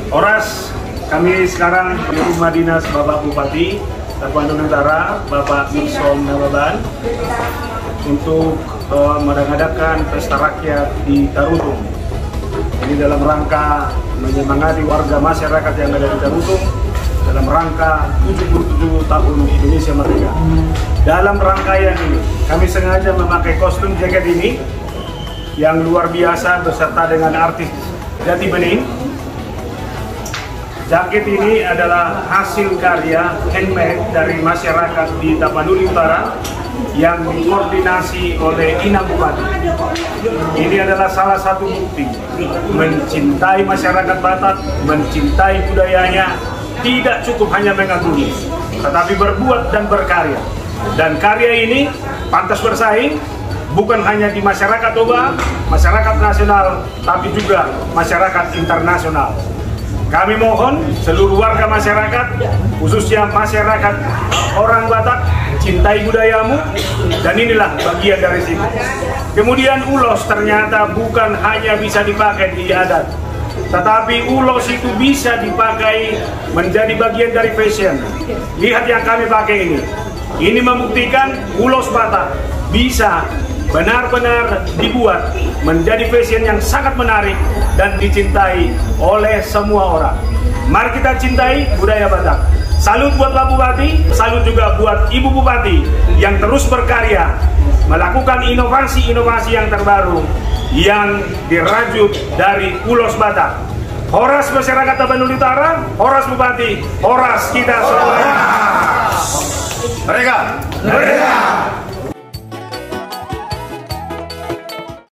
Horas, kami sekarang di rumah dinas Bapak Bupati Tapanuli Utara, Bapak Mirsom Nababan, untuk mengadakan pesta rakyat di Tarutung. Ini dalam rangka menyemangati warga masyarakat yang ada di Tarutung dalam rangka 77 tahun Indonesia Merdeka. Dalam rangkaian ini, kami sengaja memakai kostum jaket ini yang luar biasa beserta dengan artis Jati Bening. Jaket ini adalah hasil karya handmade dari masyarakat di Tapanuli Utara yang dikoordinasi oleh Inang Bupati. Ini adalah salah satu bukti mencintai masyarakat Batak, mencintai budayanya, tidak cukup hanya mengagumi, tetapi berbuat dan berkarya. Dan karya ini pantas bersaing bukan hanya di masyarakat Toba, masyarakat nasional, tapi juga masyarakat internasional. Kami mohon seluruh warga masyarakat, khususnya masyarakat orang Batak, cintai budayamu, dan inilah bagian dari situ. Kemudian ulos ternyata bukan hanya bisa dipakai di adat, tetapi ulos itu bisa dipakai menjadi bagian dari fashion. Lihat yang kami pakai ini. Ini membuktikan ulos Batak bisa benar-benar dibuat menjadi fashion yang sangat menarik dan dicintai oleh semua orang. Mari kita cintai budaya Batak. Salut buat Pak Bupati, salut juga buat Ibu Bupati yang terus berkarya melakukan inovasi-inovasi yang terbaru yang dirajut dari ulos Batak. Horas masyarakat Tapanuli Utara, horas Bupati, horas kita semua. Merdeka! Merdeka!